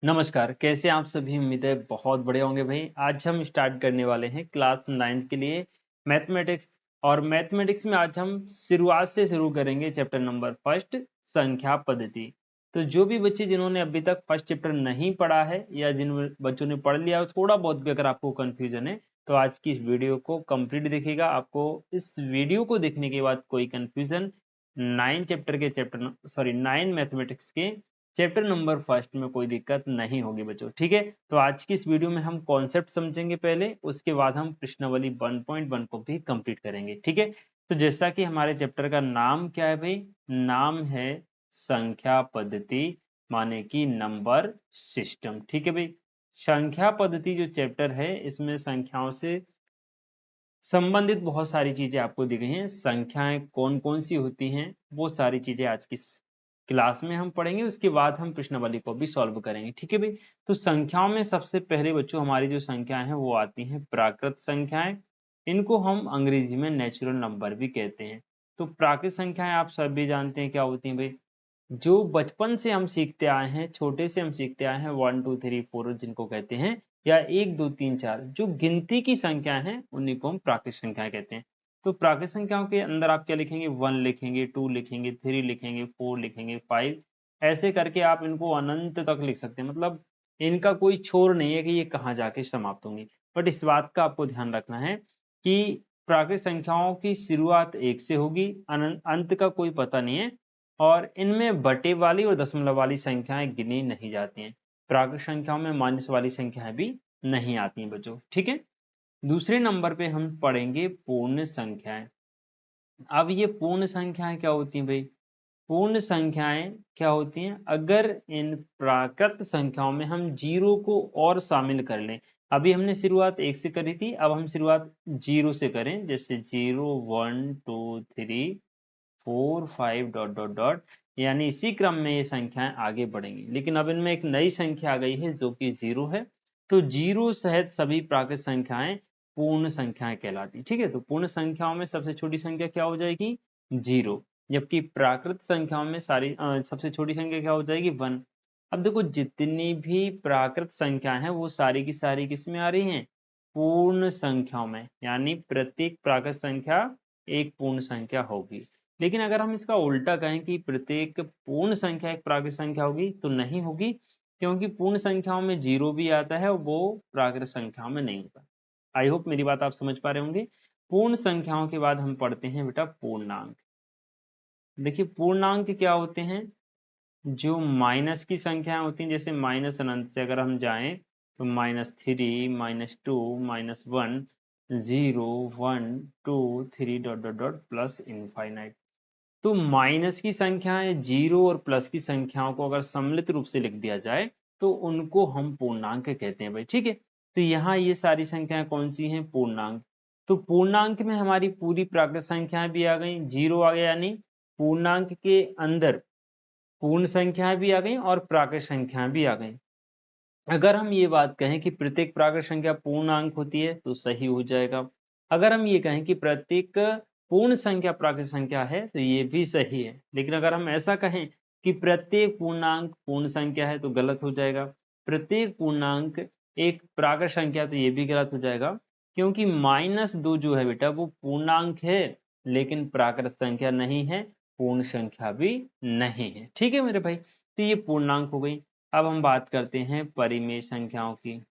नमस्कार, कैसे आप सभी? उम्मीद है बहुत बढ़िया होंगे भाई। आज हम स्टार्ट करने वाले हैं क्लास 9th के लिए मैथमेटिक्स। और मैथमेटिक्स में आज हम शुरुआत से शुरू करेंगे चैप्टर नंबर फर्स्ट, संख्या पद्धति। तो जो भी बच्चे जिन्होंने अभी तक फर्स्ट चैप्टर नहीं पढ़ा है या जिन बच्चों ने पढ़ लिया हो, थोड़ा बहुत भी अगर आपको कंफ्यूजन है तो आज की इस वीडियो को कंप्लीट देखिएगा। आपको इस वीडियो को देखने के बाद कोई कंफ्यूजन 9 मैथमेटिक्स के चैप्टर नंबर फर्स्ट में कोई दिक्कत नहीं होगी बच्चों, ठीक है। तो आज की इस वीडियो में हम कॉन्सेप्ट समझेंगे पहले, उसके बाद हम प्रश्नावली 1.1 को भी कंप्लीट करेंगे, ठीक है। तो जैसा कि हमारे चैप्टर का नाम क्या है भाई, नाम है संख्या पद्धति, माने कि नंबर सिस्टम, ठीक है भाई। संख्या पद्धति जो चैप्टर है इसमें संख्याओं से संबंधित बहुत सारी चीजें आपको दी गई हैं। संख्याएं कौन कौन सी होती हैं वो सारी चीजें आज की क्लास में हम पढ़ेंगे, उसके बाद हम प्रश्नावली को भी सॉल्व करेंगे, ठीक है भाई। तो संख्याओं में सबसे पहले बच्चों हमारी जो संख्याएं हैं वो आती हैं प्राकृत संख्याएं। इनको हम अंग्रेजी में नेचुरल नंबर भी कहते हैं। तो प्राकृत संख्याएं आप सभी जानते हैं क्या होती हैं भाई, जो बचपन से हम सीखते आए हैं, छोटे से हम सीखते आए हैं, 1 2 3 4 जिनको कहते हैं, या 1 2 3 4 जो गिनती की संख्या हैं उन्हीं को हम प्राकृत संख्याएं कहते हैं। तो प्राकृत संख्याओं के अंदर आप क्या लिखेंगे, 1 लिखेंगे, 2 लिखेंगे, 3 लिखेंगे, 4 लिखेंगे, 5, ऐसे करके आप इनको अनंत तक लिख सकते हैं। मतलब इनका कोई छोर नहीं है कि ये कहाँ जाके समाप्त होंगी। बट इस बात का आपको ध्यान रखना है कि प्राकृत संख्याओं की शुरुआत 1 से होगी, अंत का कोई पता नहीं है। और इनमें बटे वाली और दशमलव वाली संख्याएं गिनी नहीं जाती हैं। प्राकृत संख्याओं में माइनस वाली संख्याएं भी नहीं आती हैं बच्चों, ठीक है। दूसरे नंबर पे हम पढ़ेंगे पूर्ण संख्याएं। अब ये पूर्ण संख्याएं क्या होती हैं भाई, पूर्ण संख्याएं क्या होती हैं, अगर इन प्राकृत संख्याओं में हम जीरो को और शामिल कर लें। अभी हमने शुरुआत 1 से करी थी, अब हम शुरुआत 0 से करें, जैसे 0 1 2 3 4 5 डॉट डॉट डॉट, यानी इसी क्रम में ये संख्याएं आगे बढ़ेंगी। लेकिन अब इनमें एक नई संख्या आ गई है जो कि 0 है। तो 0 सहित सभी प्राकृत संख्याएं पूर्ण संख्याएं कहलाती हैं, ठीक है। तो पूर्ण संख्याओं में सबसे छोटी संख्या क्या हो जाएगी, 0, जबकि प्राकृत संख्याओं में सबसे छोटी संख्या क्या हो जाएगी, 1। अब देखो जितनी भी प्राकृत संख्या है वो सारी की सारी किस में आ रही हैं, पूर्ण संख्याओं में, यानी प्रत्येक प्राकृत संख्या एक पूर्ण संख्या होगी। लेकिन अगर हम इसका उल्टा कहें कि प्रत्येक पूर्ण संख्या एक प्राकृत संख्या होगी, तो नहीं होगी, क्योंकि पूर्ण संख्याओं में 0 भी आता है और वो प्राकृत संख्याओं में नहीं होता। आई होप मेरी बात आप समझ पा रहे होंगे। पूर्ण संख्याओं के बाद हम पढ़ते हैं बेटा पूर्णांक। देखिए पूर्णांक क्या होते हैं, जो माइनस की संख्याएं होती हैं, जैसे माइनस अनंत से अगर हम जाएं तो -3 -2 -1 0 1 2 3 dot dot dot plus infinite. तो माइनस की संख्याएं, जीरो और प्लस की संख्याओं को अगर सम्मिलित रूप से लिख दिया जाए तो उनको हम पूर्णांक कहते हैं भाई, ठीक है। तो यहाँ ये सारी संख्याएं कौन सी हैं, पूर्णांक। तो पूर्णांक में हमारी पूरी प्राकृत संख्याएं भी आ गई, 0 आ गया, यानी पूर्णांक के अंदर पूर्ण संख्याएं भी आ गई और प्राकृत संख्याएं भी आ गई। अगर हम ये बात कहें कि प्रत्येक प्राकृत संख्या पूर्णांक होती है तो सही हो जाएगा। अगर हम ये कहें कि प्रत्येक पूर्ण संख्या प्राकृत संख्या है तो ये भी सही है। लेकिन अगर हम ऐसा कहें कि प्रत्येक पूर्णांक पूर्ण संख्या है तो गलत हो जाएगा। प्रत्येक पूर्णांक एक प्राकृत संख्या तो ये भी गलत हो जाएगा, क्योंकि -2 जो है बेटा वो पूर्णांक है लेकिन प्राकृत संख्या नहीं है, पूर्ण संख्या भी नहीं है, ठीक है मेरे भाई। तो ये पूर्णांक हो गई। अब हम बात करते हैं परिमेय संख्याओं की।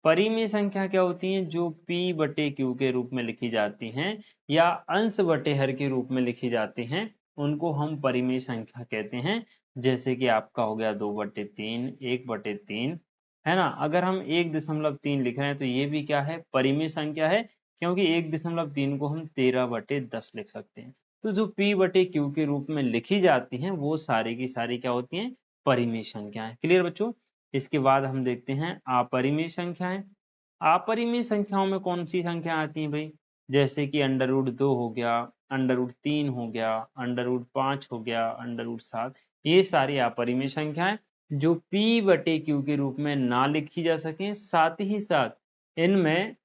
परिमेय संख्या क्या होती हैं, जो p बटे q के रूप में लिखी जाती हैं या अंश बटे हर के रूप में लिखी जाती हैं, उनको हम परिमेय संख्या कहते हैं। जैसे कि आपका हो गया 2/3, 1/3, है ना। अगर हम 1.3 लिख रहे हैं तो ये भी क्या है, परिमेय संख्या है, क्योंकि 1.3 को हम 13/10 लिख सकते हैं। तो जो p बटे q के रूप में लिखी जाती हैं वो सारी की सारी क्या होती हैं, परिमेय संख्याएं। क्लियर बच्चों। इसके बाद हम देखते हैं अपरिमेय संख्याएं। अपरिमेय संख्याओं में कौन सी संख्या आती हैं भाई, जैसे कि √2 हो गया, √3 हो गया, √5 हो गया, √7, ये सारी अपरिमेय संख्याएं जो p बटे q के रूप में ना लिखी जा सके। साथ ही साथ इनमें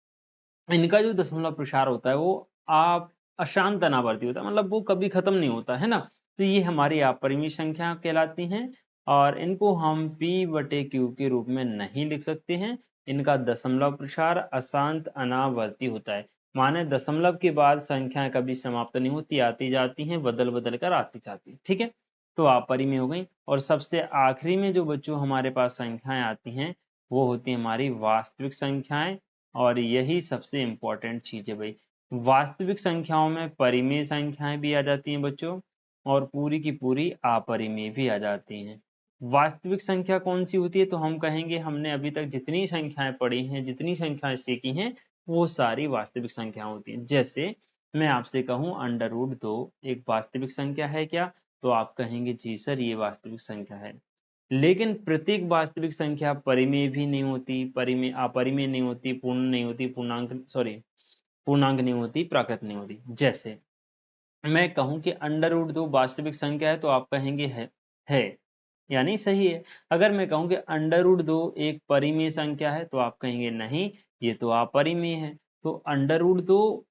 इनका जो दशमलव प्रसार होता है वो आप अशांत अनावर्ती होता है, मतलब वो कभी खत्म नहीं होता है ना। तो ये हमारी अपरिमेय संख्या कहलाती हैं। और इनको हम p/q के रूप में नहीं लिख सकते हैं। इनका दशमलव प्रसार अशांत अनावर्ती होता है, माने दशमलव के बाद संख्याएं कभी समाप्त नहीं होती, आती जाती हैं, बदल बदल कर आती जाती है। ठीक है, तो अपरिमेय हो गई। और सबसे आखिरी में जो बच्चों हमारे पास संख्याएं आती हैं वो होती है हमारी वास्तविक संख्याएं, और यही सबसे इंपॉर्टेंट चीज है भाई। वास्तविक संख्याओं में परिमेय संख्याएं भी आ जाती हैं बच्चों, और पूरी की पूरी अपरिमेय भी आ जाती हैं। वास्तविक संख्या कौन सी होती है, तो हम कहेंगे हमने अभी तक जितनी संख्याएं पढ़ी हैं, जितनी संख्याएं सीखी हैं, वो सारी वास्तविक संख्या होती हैं। जैसे मैं आपसे कहूं √2 एक वास्तविक संख्या है क्या, तो आप कहेंगे जी सर ये वास्तविक संख्या है। लेकिन प्रत्येक वास्तविक संख्या परिमेय भी नहीं होती, परिमेय अपरिमेय नहीं होती, पूर्ण नहीं होती, पूर्णांक नहीं होती, प्राकृत नहीं होती। जैसे मैं कहूं कि √2 वास्तविक संख्या है, तो आप कहेंगे है यानी सही है। अगर मैं कहूं कि √2 एक परिमेय संख्या है, तो आप कहेंगे नहीं ये तो अपरिमेय है। तो √2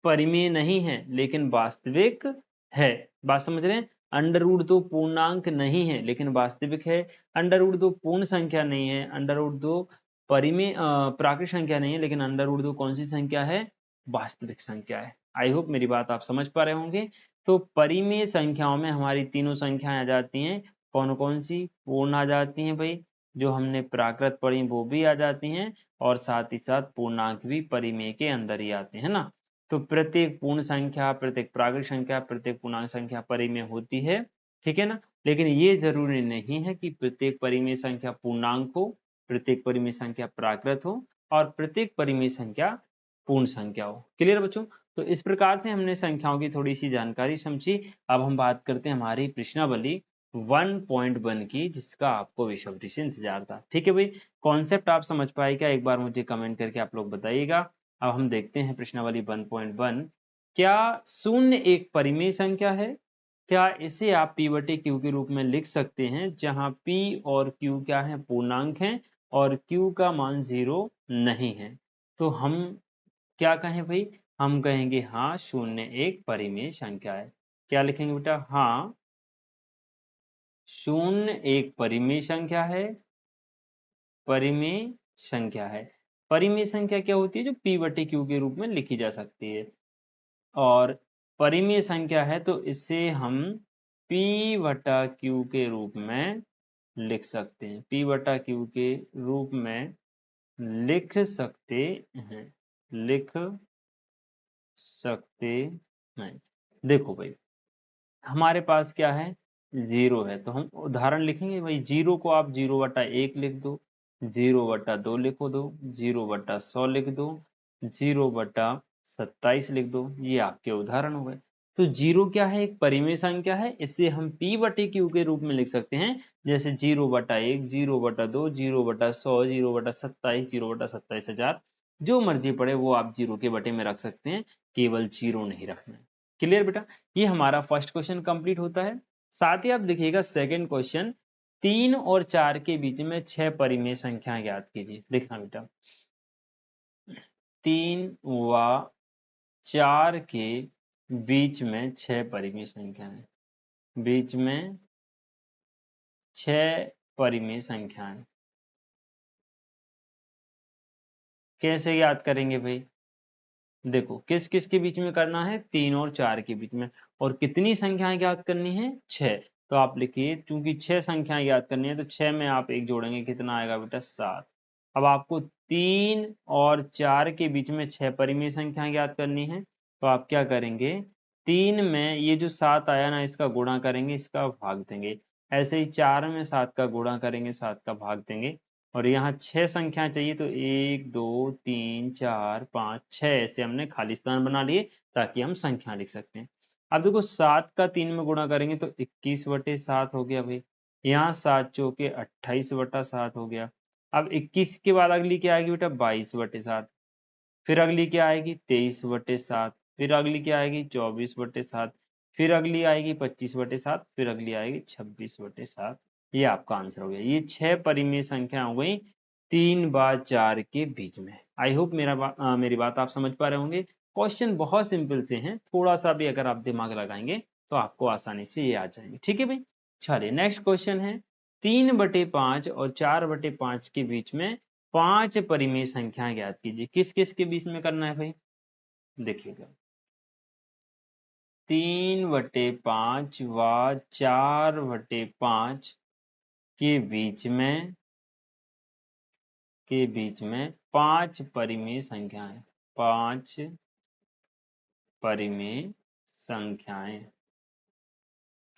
परिमेय नहीं है लेकिन वास्तविक है। बात समझ रहे हैं? √2 पूर्णांक नहीं है लेकिन वास्तविक है। √2 पूर्ण संख्या नहीं है। √2 परिमेय प्राकृत संख्या नहीं है, लेकिन √2 कौन सी संख्या है? वास्तविक संख्या है। आई होप मेरी बात आप समझ पा रहे होंगे। तो परिमेय संख्याओं में हमारी तीनों संख्याएं आ जाती हैं। कौन कौन सी? पूर्ण आ जाती हैं भाई, जो हमने प्राकृत पढ़ी वो भी आ जाती हैं, और साथ ही साथ पूर्णांक भी परिमेय के अंदर ही आते हैं ना। तो प्रत्येक पूर्ण संख्या, प्रत्येक प्राकृत संख्या, प्रत्येक पूर्णांक संख्या परिमेय होती है। ठीक है ना। लेकिन ये जरूरी नहीं है कि प्रत्येक परिमेय संख्या पूर्णांक हो, प्रत्येक परिमेय संख्या प्राकृत हो, और प्रत्येक परिमेय संख्या पूर्ण संख्या हो। क्लियर बच्चों? तो इस प्रकार से हमने संख्याओं की थोड़ी सी जानकारी समझी। अब हम बात करते हैं हमारी प्रश्नावली 1.1 की, जिसका आपको बेसब्री से इंतजार था। ठीक है भाई, कॉन्सेप्ट आप समझ पाए क्या? एक बार मुझे कमेंट करके आप लोग बताइएगा। अब हम देखते हैं प्रश्नावली 1.1। क्या शून्य एक परिमेय संख्या है? क्या इसे आप p/q के रूप में लिख सकते हैं, जहां p और q क्या है? पूर्णांक हैं, और q का मान 0 नहीं है। तो हम क्या कहें भाई? हम कहेंगे हाँ शून्य एक परिमेय संख्या है। क्या लिखेंगे बेटा? हाँ शून्य एक परिमेय संख्या है। परिमेय संख्या है। परिमेय संख्या क्या होती है? जो p/q के रूप में लिखी जा सकती है। और परिमेय संख्या है तो इसे हम p/q के रूप में लिख सकते हैं। p/q के रूप में लिख सकते हैं, लिख सकते हैं। देखो भाई, हमारे पास क्या है? 0 है, तो हम उदाहरण लिखेंगे भाई। 0 को आप 0/1 लिख दो, 0/2 लिखो दो, 0/100 लिख दो, 0/27 लिख दो। ये आपके उदाहरण हो गए। तो 0 क्या है? एक परिमेय संख्या है, इसे हम p/q के रूप में लिख सकते हैं। जैसे 0/1, 0/2, 0/100, 0/27, 0/27,000, जो मर्जी पड़े वो आप 0 के बटे में रख सकते हैं, केवल 0 नहीं रखना है। क्लियर बेटा? ये हमारा फर्स्ट क्वेश्चन कंप्लीट होता है। साथ ही आप देखिएगा सेकंड क्वेश्चन, 3 और 4 के बीच में 6 परिमेय संख्याएं ज्ञात कीजिए। देखना बेटा, 3 व 4 के बीच में 6 परिमेय संख्याएं, बीच में 6 परिमेय संख्याएं कैसे याद करेंगे भाई? देखो किस किस के बीच में करना है? 3 और 4 के बीच में। और कितनी संख्याएं ज्ञात करनी है? 6। तो आप लिखिए, क्योंकि 6 संख्याएं ज्ञात करनी है तो 6 में आप 1 जोड़ेंगे, कितना आएगा बेटा? 7। अब आपको 3 और 4 के बीच में 6 परिमेय संख्याएं ज्ञात करनी है, तो आप क्या करेंगे? 3 में ये जो 7 आया ना, इसका गुणा करेंगे, इसका भाग देंगे। ऐसे ही 4 में 7 का गुणा करेंगे, 7 का भाग देंगे। और यहाँ 6 संख्याएं चाहिए, तो 1 2 3 4 5 6 ऐसे हमने खाली स्थान बना लिए ताकि हम संख्या लिख सकते हैं। अब देखो 7 का 3 में गुणा करेंगे तो 21/7 हो गया भाई। यहाँ 7 चौके 28/7 हो गया। अब 21 के बाद अगली क्या आएगी बेटा? 22/7। फिर अगली क्या आएगी? 23/7। फिर अगली क्या आएगी? 24/7। फिर अगली आएगी 25/7। फिर अगली आएगी 26/7। ये आपका आंसर हो गया। ये 6 परिमेय संख्या हो गई 3 व 4 के बीच में। आई होप मेरी बात आप समझ पा रहे होंगे। क्वेश्चन बहुत सिंपल से हैं, थोड़ा सा भी अगर आप दिमाग लगाएंगे तो आपको आसानी से ये आ जाएंगे। ठीक है भाई? चलिए नेक्स्ट क्वेश्चन है 3/5 और 4/5 के बीच में 5 परिमेय संख्याएं ज्ञात कीजिए। किस किस के बीच में करना है भाई? देखिएगा 3/5 व 4/5 के बीच में 5 परिमेय संख्याएं, 5 परिमेय संख्याएं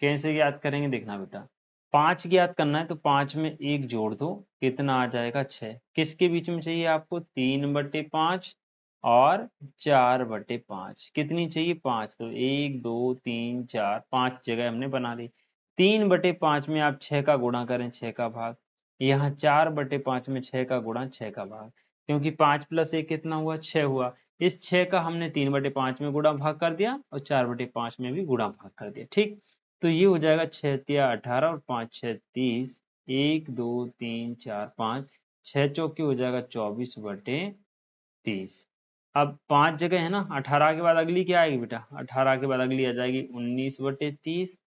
कैसे ज्ञात करेंगे देखना बेटा। 5 ज्ञात करना है तो 5 में 1 जोड़ दो, कितना आ जाएगा 6। किसके बीच में चाहिए आपको? 3/5 और 4/5। कितनी चाहिए? 5। तो 1 2 3 4 5 जगह हमने बना ली। 3/5 में आप 6 का गुणा करें, 6 का भाग। यहाँ 4/5 में 6 का गुणा, 6 का भाग। क्योंकि 5 + 1 कितना हुआ? 6 हुआ। इस 6 का हमने 3/5 में गुणा भाग कर दिया और 4/5 में भी गुणा भाग कर दिया। ठीक, तो ये हो जाएगा 6 तिया 18 और 5 6 30। 1 2 3 4 5, 6 चौके हो जाएगा 24/30। अब 5 जगह है ना, 18 के बाद अगली क्या आएगी बेटा? 18 के बाद अगली आ जाएगी 19/30,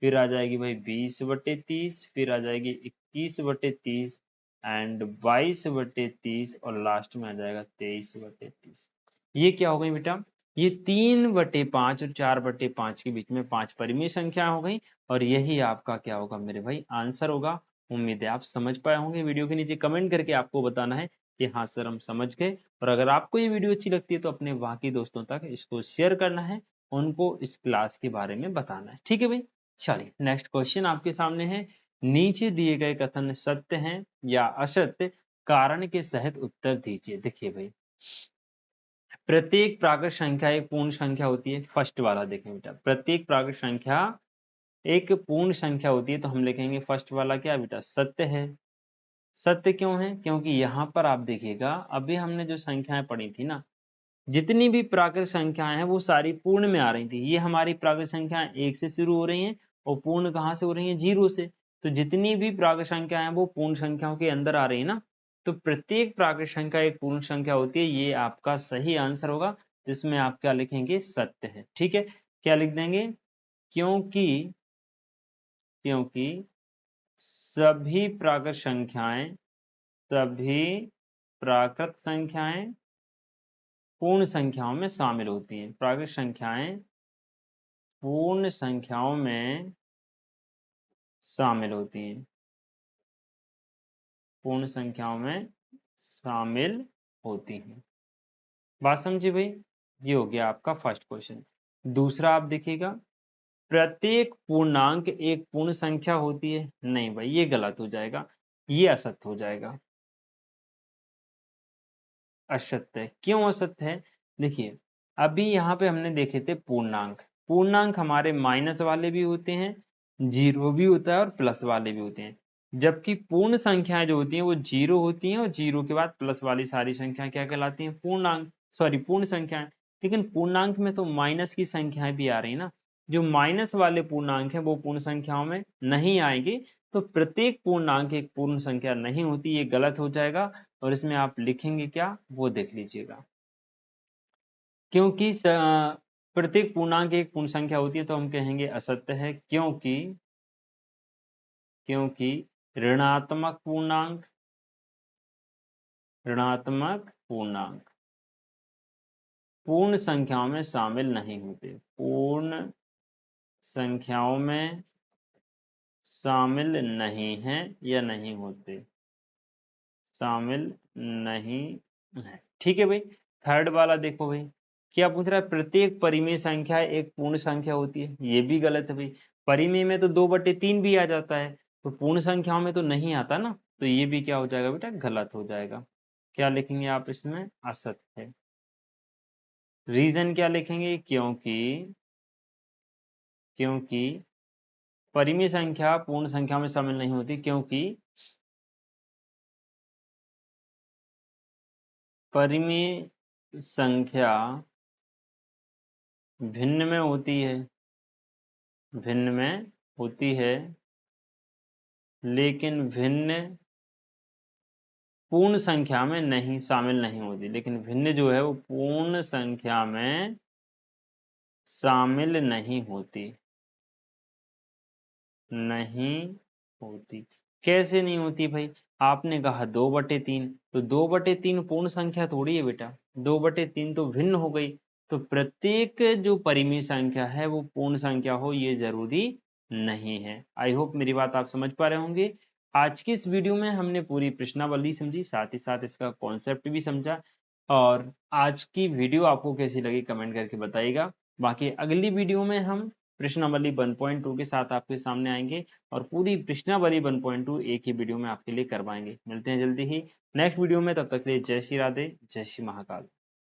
फिर आ जाएगी भाई 20/30, फिर आ जाएगी 21/30 एंड 22/30 और लास्ट में आ जाएगा 23/30। ये क्या हो गई बेटा? ये 3/5 और 4/5 के बीच में 5 परिमेय संख्या हो गई और यही आपका क्या होगा मेरे भाई? आंसर होगा। उम्मीद है आप समझ पाए होंगे। वीडियो के नीचे कमेंट करके आपको बताना है कि हाँ सर हम समझ गए। और अगर आपको ये वीडियो अच्छी लगती है तो अपने बाकी दोस्तों तक इसको शेयर करना है, उनको इस क्लास के बारे में बताना है। ठीक है भाई, चलिए नेक्स्ट क्वेश्चन आपके सामने है। नीचे दिए गए कथन सत्य हैं या असत्य, कारण के सहित उत्तर दीजिए। देखिए भाई, प्रत्येक प्राकृत संख्या एक पूर्ण संख्या होती है। फर्स्ट वाला देखें बेटा, प्रत्येक प्राकृत संख्या एक पूर्ण संख्या होती है, तो हम लिखेंगे फर्स्ट वाला क्या बेटा? सत्य है। सत्य क्यों है? क्योंकि यहाँ पर आप देखिएगा, अभी हमने जो संख्याएं पढ़ी थी ना, जितनी भी प्राकृत संख्याएं हैं वो सारी पूर्ण में आ रही थी। ये हमारी प्राकृत संख्याएं 1 से शुरू हो रही हैं और पूर्ण कहाँ से हो रही हैं? 0 से। तो जितनी भी प्राकृत संख्याएं हैं वो पूर्ण संख्याओं के अंदर आ रही है ना, तो प्रत्येक प्राकृत संख्या एक पूर्ण संख्या होती है। ये आपका सही आंसर होगा, जिसमें आप क्या लिखेंगे? सत्य है। ठीक है, क्या लिख देंगे? क्योंकि क्योंकि सभी प्राकृत संख्याएं पूर्ण संख्याओं में शामिल होती हैं। प्राकृत संख्याएं पूर्ण संख्याओं में शामिल होती हैं, पूर्ण संख्याओं में शामिल होती हैं। बात समझी भाई? ये हो गया आपका फर्स्ट क्वेश्चन। दूसरा आप देखिएगा, प्रत्येक पूर्णांक एक पूर्ण संख्या होती है। नहीं भाई, ये गलत हो जाएगा, ये असत्य हो जाएगा। असत्य है। क्यों असत्य है? देखिए, अभी यहाँ पे हमने देखे थे पूर्णांक। पूर्णांक हमारे माइनस वाले भी होते हैं, जीरो भी होता है और प्लस वाले भी होते हैं। जबकि पूर्ण संख्याएं जो होती हैं वो जीरो होती हैं और जीरो के बाद प्लस वाली सारी संख्याएं क्या कहलाती हैं? पूर्णांक, सॉरी पूर्ण संख्याएं। लेकिन पूर्णांक में तो माइनस की संख्याएं भी आ रही ना, जो माइनस वाले पूर्णांक है वो पूर्ण संख्याओं में नहीं आएंगे। तो प्रत्येक पूर्णांक एक पूर्ण संख्या नहीं होती, ये गलत हो जाएगा। और इसमें आप लिखेंगे क्या, वो देख लीजिएगा। क्योंकि प्रत्येक पूर्णांक एक पूर्ण संख्या होती है, तो हम कहेंगे असत्य है। क्योंकि ऋणात्मक पूर्णांक पूर्ण संख्याओं में शामिल नहीं होते, पूर्ण संख्याओं में शामिल नहीं हैं या नहीं होते, शामिल नहीं है। ठीक है भाई। थर्ड वाला देखो भाई, क्या पूछ रहा है? प्रत्येक परिमेय संख्या एक पूर्ण संख्या होती है। ये भी गलत है भाई। परिमेय में तो 2/3 भी आ जाता है, तो पूर्ण संख्याओं में तो नहीं आता ना, तो ये भी क्या हो जाएगा बेटा? गलत हो जाएगा। क्या लिखेंगे आप इसमें? असत्य है। रीजन क्या लिखेंगे? क्योंकि परिमेय संख्या पूर्ण संख्या में शामिल नहीं होती, क्योंकि परिमेय संख्या भिन्न में होती है, भिन्न में होती है, लेकिन भिन्न पूर्ण संख्या में नहीं शामिल नहीं होती। लेकिन भिन्न जो है वो पूर्ण संख्या में शामिल नहीं होती, नहीं होती। कैसे नहीं होती भाई? आपने कहा 2/3, तो 2/3 पूर्ण संख्या थोड़ी है बेटा, 2/3 तो भिन्न हो गई। तो प्रत्येक जो परिमेय संख्या है वो पूर्ण संख्या हो ये जरूरी नहीं है। आई होप मेरी बात आप समझ पा रहे होंगे। आज की इस वीडियो में हमने पूरी प्रश्नावली समझी, साथ ही साथ इसका कॉन्सेप्ट भी समझा। और आज की वीडियो आपको कैसी लगी कमेंट करके बताइएगा। बाकी अगली वीडियो में हम प्रश्नावली 1.2 के साथ आपके सामने आएंगे और पूरी प्रश्नावली 1.2 एक ही वीडियो में आपके लिए करवाएंगे। मिलते हैं जल्दी ही नेक्स्ट वीडियो में, तब तक के लिए जय श्री राधे, जय श्री महाकाल।